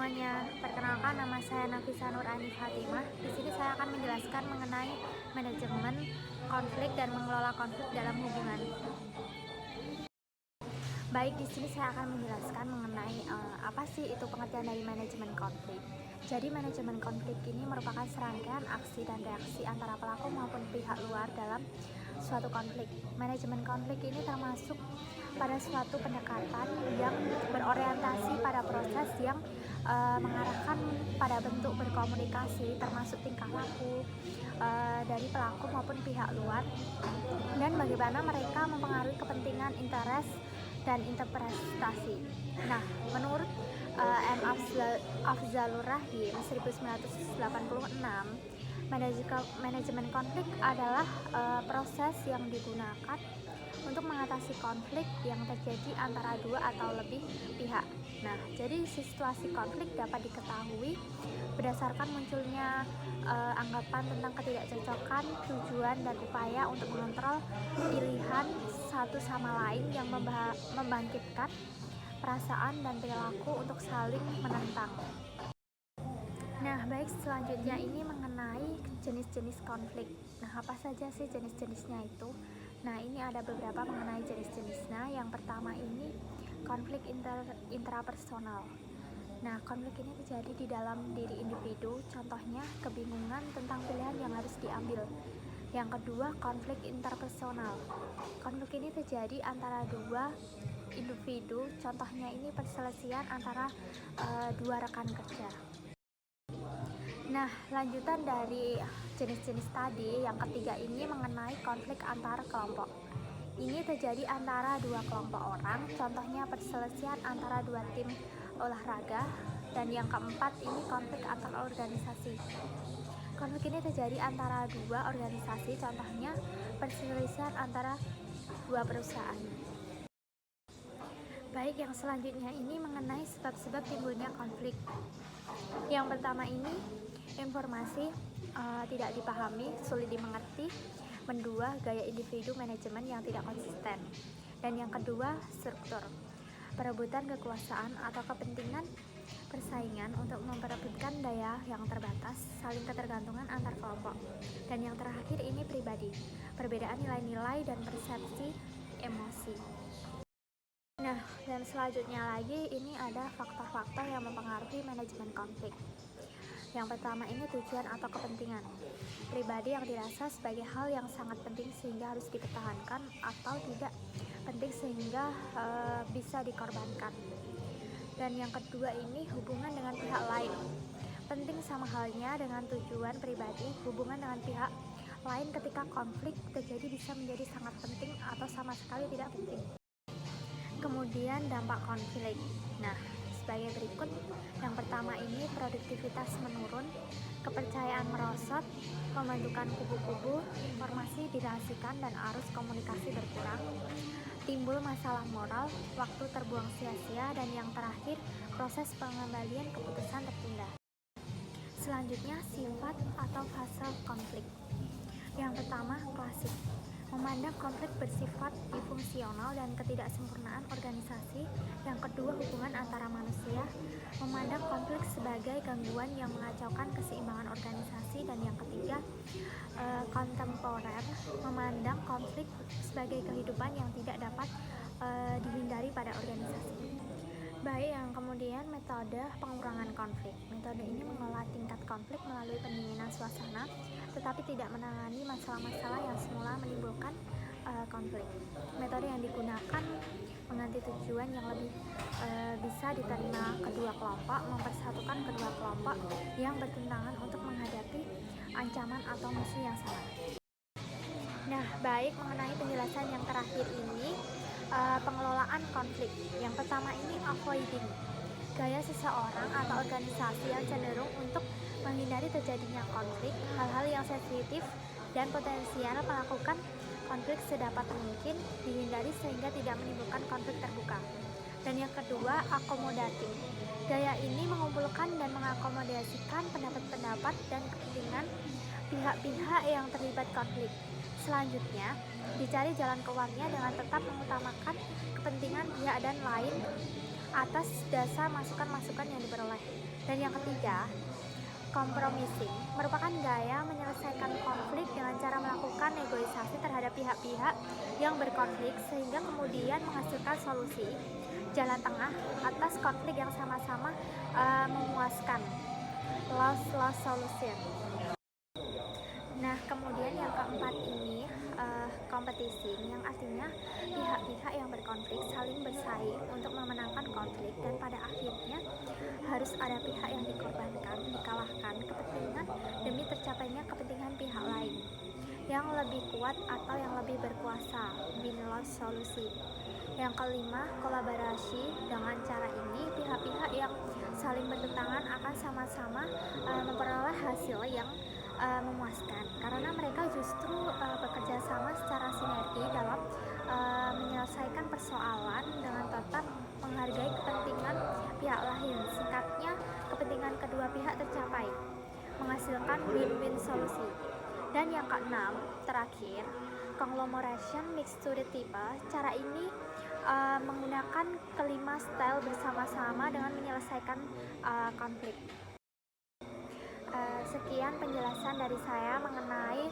semuanya, perkenalkan nama saya Nafisa Nur Ani Fatimah. Di sini saya akan menjelaskan mengenai manajemen konflik dan mengelola konflik dalam hubungan. Baik, di sini saya akan menjelaskan mengenai apa sih itu pengertian dari manajemen konflik. Jadi manajemen konflik ini merupakan serangkaian aksi dan reaksi antara pelaku maupun pihak luar dalam suatu konflik. Manajemen konflik ini termasuk pada suatu pendekatan yang berorientasi pada proses yang mengarahkan pada bentuk berkomunikasi, termasuk tingkah laku dari pelaku maupun pihak luar, dan bagaimana mereka mempengaruhi kepentingan, interes, dan interpretasi. Nah, menurut M. Afzalur Rahim 1986, manajemen konflik adalah proses yang digunakan untuk mengatasi konflik yang terjadi antara dua atau lebih pihak. Nah, jadi situasi konflik dapat diketahui berdasarkan munculnya anggapan tentang ketidakcocokan, tujuan, dan upaya untuk mengontrol pilihan satu sama lain yang membangkitkan perasaan dan perilaku untuk saling menentang. Nah, baik, selanjutnya ini mengenai jenis-jenis konflik. Nah, apa saja sih jenis-jenisnya itu? Nah, ini ada beberapa mengenai jenis-jenisnya. Yang pertama ini konflik intrapersonal. Nah, konflik ini terjadi di dalam diri individu, contohnya kebingungan tentang pilihan yang harus diambil. Yang kedua, konflik interpersonal. Konflik ini terjadi antara dua individu, contohnya ini perselisihan antara dua rekan kerja. Nah, lanjutan dari jenis-jenis tadi, yang ketiga ini mengenai konflik antar kelompok. Ini terjadi antara dua kelompok orang, contohnya perselisihan antara dua tim olahraga. Dan yang keempat ini konflik antar organisasi. Konflik ini terjadi antara dua organisasi, contohnya perselisihan antara dua perusahaan. Baik, yang selanjutnya ini mengenai sebab-sebab timbulnya konflik. Yang pertama ini informasi tidak dipahami, sulit dimengerti. Kedua, gaya individu manajemen yang tidak konsisten. Dan yang kedua, struktur, perebutan kekuasaan atau kepentingan persaingan untuk memperebutkan daya yang terbatas, saling ketergantungan antar kelompok. Dan yang terakhir ini pribadi, perbedaan nilai-nilai dan persepsi emosi. Nah, dan selanjutnya lagi ini ada faktor-faktor yang mempengaruhi manajemen konflik. Yang pertama ini tujuan atau kepentingan pribadi yang dirasa sebagai hal yang sangat penting sehingga harus dipertahankan, atau tidak penting sehingga bisa dikorbankan. Dan yang kedua ini hubungan dengan pihak lain, penting sama halnya dengan tujuan pribadi. Hubungan dengan pihak lain ketika konflik terjadi bisa menjadi sangat penting atau sama sekali tidak penting. Kemudian dampak konflik. Nah, sebagai berikut. Yang pertama ini produktivitas menurun, kepercayaan merosot, pembentukan kubu-kubu, informasi dirahasiakan dan arus komunikasi berkurang, timbul masalah moral, waktu terbuang sia-sia, dan yang terakhir proses pengembalian keputusan tertunda. Selanjutnya sifat atau fase konflik. Yang pertama klasik, memandang konflik bersifat disfungsional dan ketidaksempurnaan organisasi. Yang kedua hubungan antara manusia, memandang konflik sebagai gangguan yang mengacaukan keseimbangan organisasi. Dan yang ketiga kontemporer, memandang konflik sebagai kehidupan yang tidak dapat dihindari pada organisasi. Baik, yang kemudian metode pengurangan konflik. Metode ini mengelola tingkat konflik melalui pendinginan suasana, tetapi tidak menangani masalah-masalah yang semula menimbulkan konflik. Metode yang digunakan mengganti tujuan yang lebih bisa diterima kedua kelompok, mempersatukan kedua kelompok yang bertentangan untuk menghadapi ancaman atau musuh yang sama. Nah, baik, mengenai penjelasan yang terakhir ini, pengelolaan konflik. Yang pertama ini avoiding, gaya seseorang atau organisasi yang cenderung untuk menghindari terjadinya konflik, hal-hal yang sensitif dan potensial melakukan konflik sedapat mungkin dihindari sehingga tidak menimbulkan konflik terbuka. Dan yang kedua accommodating, gaya ini mengumpulkan dan mengakomodasikan pendapat-pendapat dan kepentingan pihak-pihak yang terlibat konflik. Selanjutnya, dicari jalan keluarnya dengan tetap mengutamakan kepentingan pihak dan lain atas dasar masukan-masukan yang diperoleh. Dan yang ketiga, compromising merupakan gaya menyelesaikan konflik dengan cara melakukan negosiasi terhadap pihak-pihak yang berkonflik sehingga kemudian menghasilkan solusi jalan tengah atas konflik yang sama-sama memuaskan, loss-loss solution. Nah, kemudian yang keempat ini kompetisi, yang artinya pihak-pihak yang berkonflik saling bersaing untuk memenangkan konflik dan pada akhirnya harus ada pihak yang dikorbankan, dikalahkan kepentingan demi tercapainya kepentingan pihak lain yang lebih kuat atau yang lebih berkuasa, win-loss solusi. Yang kelima, kolaborasi. Dengan cara ini pihak-pihak yang saling bertentangan akan sama-sama memperoleh hasil yang memuaskan karena mereka justru bekerja sama secara sinergi dalam menyelesaikan persoalan dengan tetap menghargai kepentingan pihak lain. Singkatnya, kepentingan kedua pihak tercapai, menghasilkan win-win solusi. Dan yang keenam, terakhir, conglomeration mixture type. Cara ini menggunakan kelima style bersama-sama dengan menyelesaikan konflik. Sekian penjelasan dari saya mengenai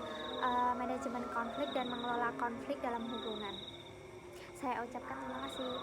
manajemen konflik dan mengelola konflik dalam hubungan. Saya ucapkan terima kasih.